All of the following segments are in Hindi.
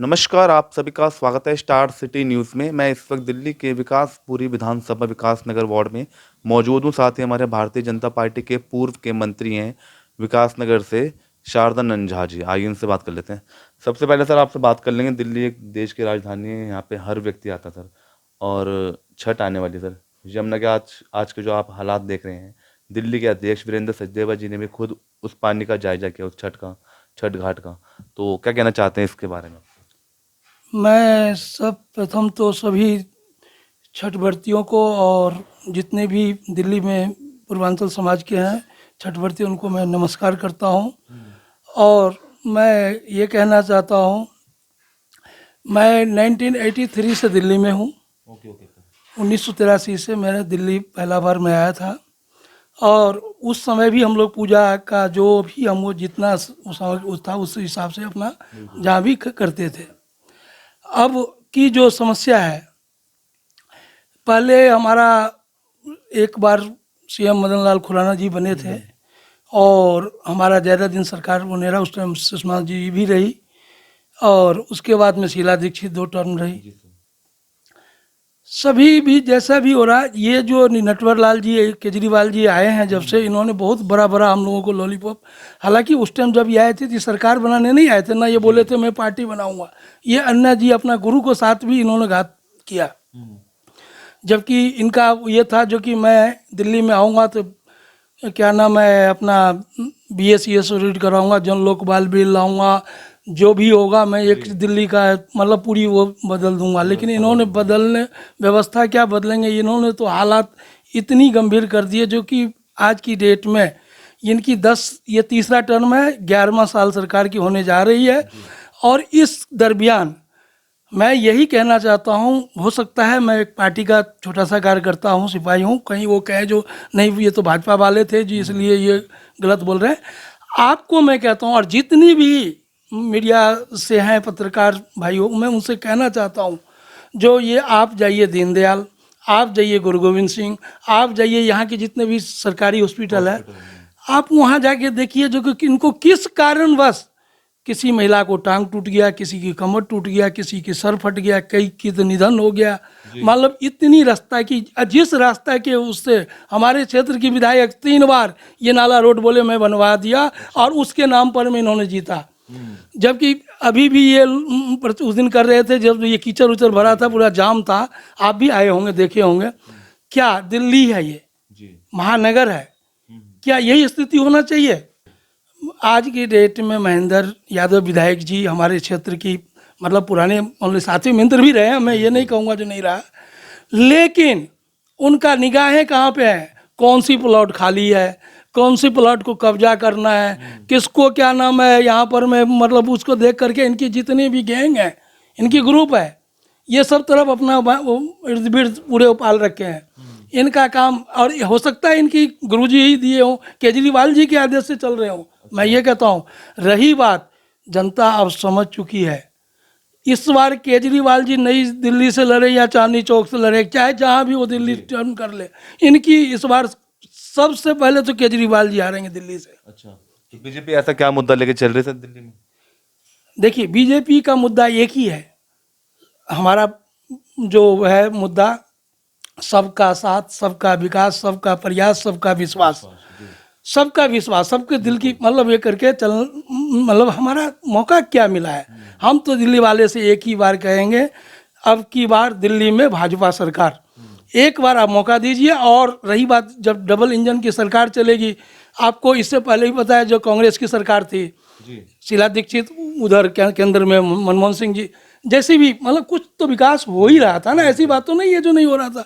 नमस्कार, आप सभी का स्वागत है स्टार सिटी न्यूज़ में। मैं इस वक्त दिल्ली के विकासपुरी विधानसभा विकास नगर वार्ड में मौजूद हूँ। साथ ही हमारे भारतीय जनता पार्टी के पूर्व के मंत्री हैं विकास नगर से शारदानंद झा जी। आइए इनसे बात कर लेते हैं। सबसे पहले सर आपसे बात कर लेंगे। दिल्ली एक देश की राजधानी है, यहाँ पे हर व्यक्ति आता सर। और छठ आने वाली सर, यमुना के आज आज के जो आप हालात देख रहे हैं, दिल्ली के अध्यक्ष वीरेंद्र सचदेवा जी ने भी खुद उस पानी का जायजा किया, उस छठ घाट का। तो क्या कहना चाहते हैं इसके बारे में? मैं सब प्रथम तो सभी छठ व्रतियों को और जितने भी दिल्ली में पूर्वांचल समाज के हैं छठ व्रती उनको मैं नमस्कार करता हूं। और मैं ये कहना चाहता हूं, मैं 1983 से दिल्ली में हूं। Okay okay. 1983 से मैंने दिल्ली पहला बार मैं आया था। और उस समय भी हम लोग पूजा का जो भी हम वो जितना उस समय था उस हिसाब से अपना जहाँ भी करते थे। अब की जो समस्या है, पहले हमारा एक बार सीएम मदन लाल खुराना जी बने थे और हमारा ज़्यादा दिन सरकार वो नहीं रहा, उस टाइम सुषमा जी भी रही और उसके बाद में शीला दीक्षित 2 टर्म रही। सभी भी जैसा भी हो रहा, ये जो नटवर लाल जी केजरीवाल जी आए हैं जब से, इन्होंने बहुत बड़ा बड़ा हम लोगों को लॉलीपॉप, हालांकि उस टाइम जब ये आए थे तो सरकार बनाने नहीं आए थे ना, ये बोले थे मैं पार्टी बनाऊंगा। ये अन्ना जी अपना गुरु को साथ भी इन्होंने घात किया। जबकि इनका ये था जो कि मैं दिल्ली में आऊँगा तो क्या नाम है अपना BA CS रीड कराऊँगा, जन लोकपाल बिल लाऊँगा, जो भी होगा मैं एक दिल्ली का मतलब पूरी वो बदल दूंगा। लेकिन इन्होंने बदलने व्यवस्था क्या बदलेंगे, इन्होंने तो हालात इतनी गंभीर कर दिए जो कि आज की डेट में इनकी ये तीसरा टर्म है, 11वां साल सरकार की होने जा रही है। और इस दरमियान मैं यही कहना चाहता हूँ, हो सकता है मैं एक पार्टी का छोटा सा कार्यकर्ता हूँ, सिपाही हूँ, कहीं वो कहे जो नहीं ये तो भाजपा वाले थे जी इसलिए ये गलत बोल रहे हैं। आपको मैं कहता हूँ और जितनी भी मीडिया से हैं पत्रकार भाइयों, मैं उनसे कहना चाहता हूँ, जो ये आप जाइए दीनदयाल, आप जाइए गुरु गोविंद सिंह, आप जाइए यहाँ के जितने भी सरकारी हॉस्पिटल है, आप वहाँ जाके देखिए जो कि इनको किस कारणवश किसी महिला को टांग टूट गया, किसी की कमर टूट गया, किसी की सर फट गया, कई की तो निधन हो गया। मतलब इतनी रास्ता की, जिस रास्ता के उससे हमारे क्षेत्र की विधायक 3 बार ये नाला रोड बोले मैं बनवा दिया और उसके नाम पर में इन्होंने जीता। जबकि अभी भी ये उस दिन कर रहे थे जब ये कीचड़ उचड़ भरा था, पूरा जाम था, आप भी आए होंगे देखे होंगे। क्या दिल्ली है ये? महानगर है क्या? यही स्थिति होना चाहिए? आज की डेट में महेंद्र यादव विधायक जी हमारे क्षेत्र की मतलब पुराने साथी मित्र भी रहे हैं, मैं ये नहीं कहूँगा जो नहीं रहा, लेकिन उनका निगाहें कहाँ पे है? कौन सी प्लॉट खाली है, कौन सी प्लॉट को कब्जा करना है, किसको क्या नाम है यहाँ पर मैं मतलब उसको देख करके इनकी जितनी भी गैंग है, इनकी ग्रुप है, ये सब तरफ अपना इर्द गिर्द पूरे पाल रखे हैं। इनका काम, और हो सकता है इनकी गुरुजी ही दिए हों, केजरीवाल जी के आदेश से चल रहे हों। मैं ये कहता हूँ, रही बात जनता अब समझ चुकी है। इस बार केजरीवाल जी नई दिल्ली से लड़े या चांदनी चौक से लड़े, चाहे जहाँ भी वो दिल्ली टर्न कर ले, इनकी इस बार सबसे पहले तो केजरीवाल जी हारेंगे दिल्ली से। अच्छा, तो बीजेपी ऐसा क्या मुद्दा लेके चल रही है दिल्ली में? देखिए बीजेपी का मुद्दा एक ही है, हमारा जो है मुद्दा सबका साथ, सबका विकास, सबका प्रयास, सबका विश्वास। सबका विश्वास, सबके दिल की मतलब ये करके चल, मतलब हमारा मौका क्या मिला है। हम तो दिल्ली वाले से एक ही बार कहेंगे, अब की बार दिल्ली में भाजपा सरकार, एक बार आप मौका दीजिए। और रही बात जब डबल इंजन की सरकार चलेगी, आपको इससे पहले ही पता है जो कांग्रेस की सरकार थी, शीला दीक्षित उधर केंद्र में मनमोहन सिंह जी, जैसे भी मतलब कुछ तो विकास हो ही रहा था ना, ऐसी बात तो नहीं है जो नहीं हो रहा था।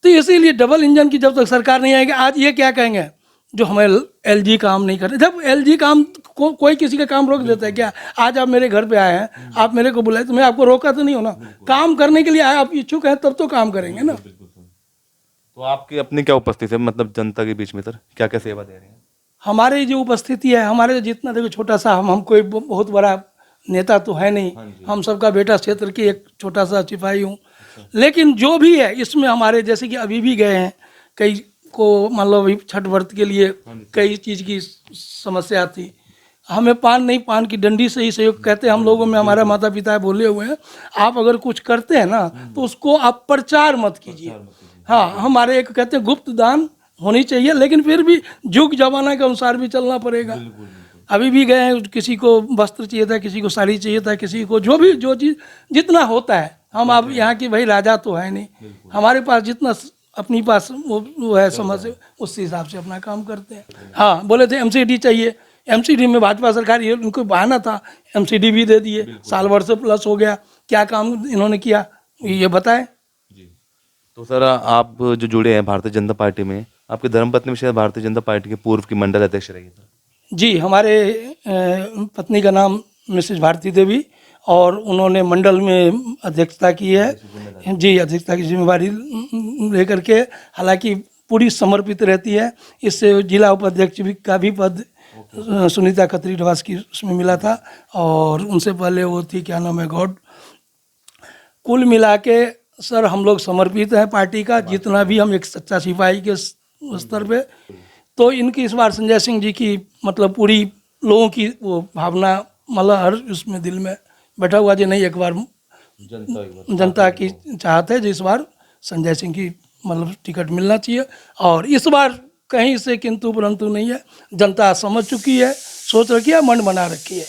तो इसीलिए डबल इंजन की जब तक सरकार नहीं आएगी, आज ये क्या कहेंगे जो हमें LG काम नहीं कर रहे, जब LG काम कोई किसी का काम रोक देता है क्या? आज आप मेरे घर पे आए हैं, आप मेरे को बुलाए तो मैं आपको रोका तो नहीं हो ना, काम करने के लिए आए, आप इच्छुक हैं तब तो काम करेंगे ना। तो आपकी अपनी क्या उपस्थिति है मतलब जनता के बीच में सर, क्या क्या सेवा दे रहे हैं? हमारी जो उपस्थिति है, हमारे जितना देखो छोटा सा, हम कोई बहुत बड़ा नेता तो है नहीं, हम सबका बेटा क्षेत्र की एक छोटा सा सिपाही हूँ। लेकिन जो भी है इसमें हमारे जैसे कि अभी भी गए हैं, कई को मतलब छठ व्रत के लिए कई चीज़ की समस्या थी, हमें पान नहीं, पान की डंडी से ही सहयोग कहते हैं हम लोगों में, हमारा माता पिता बोले हुए हैं, आप अगर कुछ करते हैं ना तो उसको आप प्रचार मत कीजिए। हाँ, हमारे एक कहते हैं गुप्त दान होनी चाहिए, लेकिन फिर भी युग जमाना के अनुसार भी चलना पड़ेगा। अभी भी गए हैं, किसी को वस्त्र चाहिए था, किसी को साड़ी चाहिए था, किसी को जो चीज़ जितना होता है, हम अब यहाँ की भाई राजा तो है नहीं, हमारे पास जितना अपनी पास वो है समझ से, उस हिसाब से अपना काम करते हैं। हाँ, बोले थे एमसीडी चाहिए, एमसीडी में भाजपा सरकार, ये उनको बहाना था, एमसीडी भी दे दिए, साल भर से प्लस हो गया, क्या काम इन्होंने किया ये बताएं। तो सर आप जो जुड़े हैं भारतीय जनता पार्टी में, आपकी धर्मपत्नी भी शायद भारतीय जनता पार्टी के पूर्व की मंडल अध्यक्ष रही है। जी, हमारे पत्नी का नाम मिसेज भारती देवी, और उन्होंने मंडल में अध्यक्षता की है। जी, अध्यक्षता की जिम्मेवारी लेकर के, हालांकि पूरी समर्पित रहती है। इससे जिला उपाध्यक्ष भी का भी पद सुनीता खत्री ढवास की उसमें मिला था, और उनसे पहले वो थी, क्या नाम है, गॉड। कुल मिला के सर हम लोग समर्पित हैं पार्टी का, जितना भी हम एक सच्चा सिपाही के स्तर पे। तो इनकी इस बार संजय सिंह जी की मतलब पूरी लोगों की वो भावना, मतलब हर उसमें दिल में बैठा हुआ जी, नहीं एक बार जनता की चाहत है जो इस बार संजय सिंह की मतलब टिकट मिलना चाहिए। और इस बार कहीं से किंतु परंतु नहीं है, जनता समझ चुकी है, सोच रखी है, मन बना रखी है।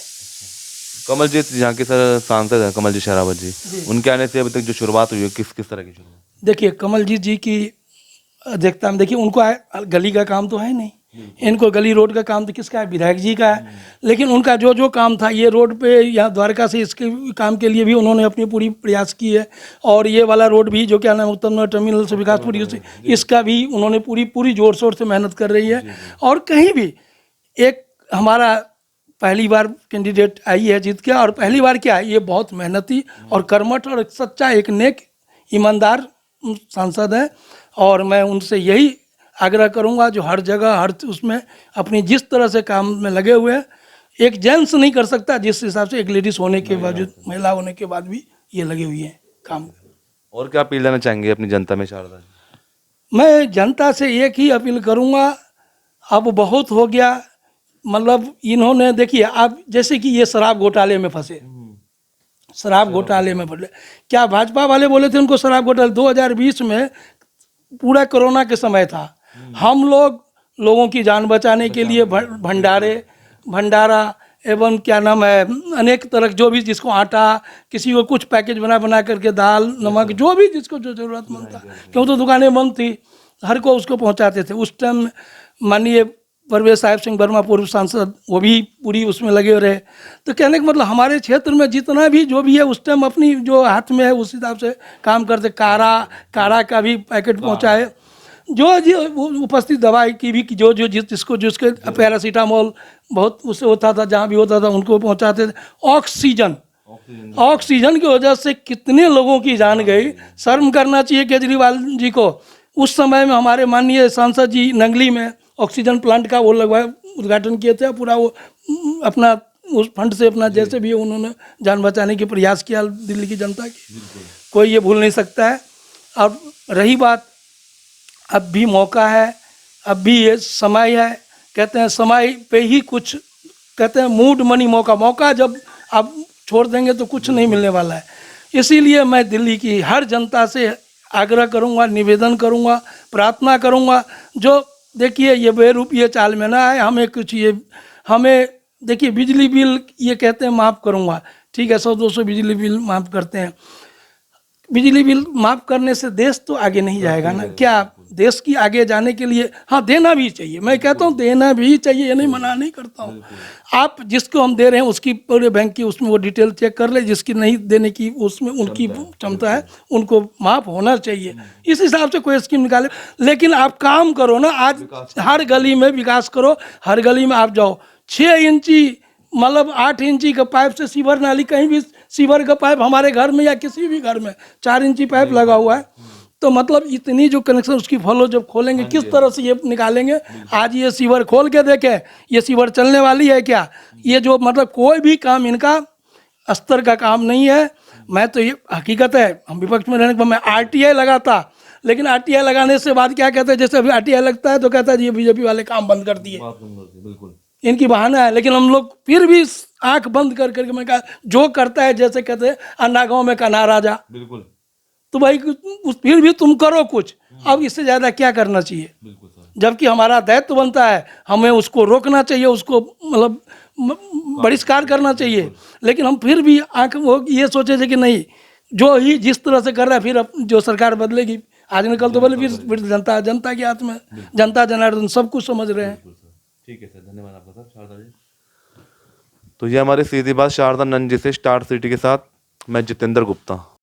कमलजीत यहाँ के सर सांसद हैं, कमलजीत शेरावत जी, उनके आने से अभी तक जो शुरुआत हुई है, किस किस तरह की शुरुआत? देखिए, कमलजीत जी की अध्यक्षता में देखिए, उनको गली का काम तो है नहीं, इनको गली रोड का काम तो किसका है, विधायक जी का है। लेकिन उनका जो जो काम था, ये रोड पे यहाँ द्वारका से इसके काम के लिए भी उन्होंने अपनी पूरी प्रयास की है। और ये वाला रोड भी जो क्या नाम है, उत्तम नगर टर्मिनल से विकासपुरी, इसका भी उन्होंने पूरी जोर शोर से मेहनत कर रही है। और कहीं भी एक हमारा पहली बार कैंडिडेट आई है जीत के, और पहली बार क्या है, ये बहुत मेहनती और कर्मठ और सच्चा एक नेक ईमानदार सांसद है। और मैं उनसे यही आग्रह करूंगा, जो हर जगह हर उसमें अपनी जिस तरह से काम में लगे हुए हैं, एक जेंट्स नहीं कर सकता जिस हिसाब से एक लेडीज होने के बावजूद, महिला होने के बाद भी ये लगे हुई हैं काम। और क्या अपील करना चाहेंगे अपनी जनता में शारदा जी? मैं जनता से एक ही अपील करूंगा, अब बहुत हो गया। मतलब इन्होंने देखिए, आप जैसे कि ये शराब घोटाले में फंसे, शराब घोटाले में फंसे, क्या भाजपा वाले बोले थे उनको शराब घोटाले 2020 में, पूरा कोरोना के समय था, हम लोगों की जान बचाने के लिए भंडारा एवं क्या नाम है, अनेक तरह जो भी, जिसको आटा, किसी को कुछ पैकेज बना करके दाल नमक, जो भी जिसको जो जरूरतमंद था, क्यों तो दुकानें बंद थी, हर को उसको पहुंचाते थे। उस टाइम माननीय परवेश साहिब सिंह वर्मा पूर्व सांसद, वो भी पूरी उसमें लगे रहे। तो कहने का मतलब, हमारे क्षेत्र में जितना भी जो भी है उस टाइम अपनी जो हाथ में है उस हिसाब से काम करते। काढ़ा का भी पैकेट पहुंचाए, जो उपस्थित दवाई की भी जो जिसको जिसके पैरासीटामोल बहुत उससे होता था, जहाँ भी होता था उनको पहुंचाते थे। ऑक्सीजन की वजह से कितने लोगों की जान गई, शर्म करना चाहिए केजरीवाल जी को। उस समय में हमारे माननीय सांसद जी नंगली में ऑक्सीजन प्लांट का वो लगवाया, उद्घाटन किए थे, पूरा वो अपना उस फंड से अपना जैसे भी उन्होंने जान बचाने की प्रयास किया दिल्ली की जनता की, कोई ये भूल नहीं सकता है। अब रही बात, अब भी मौका है, अब भी ये समय है, कहते हैं समय पे ही कुछ, कहते हैं मूड मनी मौका जब आप छोड़ देंगे तो कुछ नहीं मिलने वाला है। इसीलिए मैं दिल्ली की हर जनता से आग्रह करूंगा, निवेदन करूंगा, प्रार्थना करूंगा, जो देखिए ये बेरुपये चाल में ना आए, हमें कुछ ये, हमें देखिए बिजली बिल ये कहते हैं माफ़ करूंगा, ठीक है, 100-200 बिजली बिल माफ़ करते हैं, बिजली बिल माफ़ करने से देश तो आगे नहीं जाएगा ना। क्या देश की आगे जाने के लिए, हाँ देना भी चाहिए, मैं कहता हूँ देना भी चाहिए, ये नहीं मना नहीं करता हूँ। आप जिसको हम दे रहे हैं उसकी पूरे बैंक की उसमें वो डिटेल चेक कर ले, जिसकी नहीं देने की उसमें उनकी क्षमता है, उनको माफ़ होना चाहिए, इस हिसाब से कोई स्कीम निकाले। लेकिन आप काम करो ना, आज हर गली में विकास करो, हर गली में आप जाओ, 6 इंची मतलब 8 इंची का पाइप से सीवर नाली, कहीं भी सीवर का पाइप हमारे घर में या किसी भी घर में 4 इंची पाइप लगा हुआ है। तो मतलब इतनी जो कनेक्शन उसकी फॉलो जब खोलेंगे, किस तरह से ये निकालेंगे। आज ये सीवर खोल के देखें, ये सीवर चलने वाली है क्या? ये जो मतलब कोई भी काम इनका स्तर का काम नहीं है। मैं तो ये हकीकत है, हम विपक्ष में रहने के बाद मैं RTI लगाता, लेकिन RTI लगाने से बाद क्या कहते हैं, जैसे अभी RTI लगता है तो कहता है ये बीजेपी वाले काम बंद कर दिए। बिल्कुल इनकी बहाना है, लेकिन हम लोग फिर भी आंख बंद कर करके, मैं कहा जो करता है, जैसे कहते हैं अन्ना गाँव में कन्हा राजा, बिल्कुल तो भाई फिर भी तुम करो कुछ, अब इससे ज़्यादा क्या करना चाहिए। बिल्कुल सर। जबकि हमारा दायित्व बनता है, हमें उसको रोकना चाहिए, उसको मतलब बहिष्कार करना चाहिए, लेकिन हम फिर भी आंख वो ये सोचे थे कि नहीं, जो ही जिस तरह से कर रहा है, फिर अब जो सरकार बदलेगी आज न कल तो बोले, फिर जनता जनता के हाथ में, जनता जनार्दन सब कुछ समझ रहे हैं। बिल्कुल सर, ठीक है सर, धन्यवाद आपका सर, शारदा जी। तो ये हमारी सीधी बात शारदा नंद जी से, स्टार सिटी के साथ मैं जितेंद्र गुप्ता।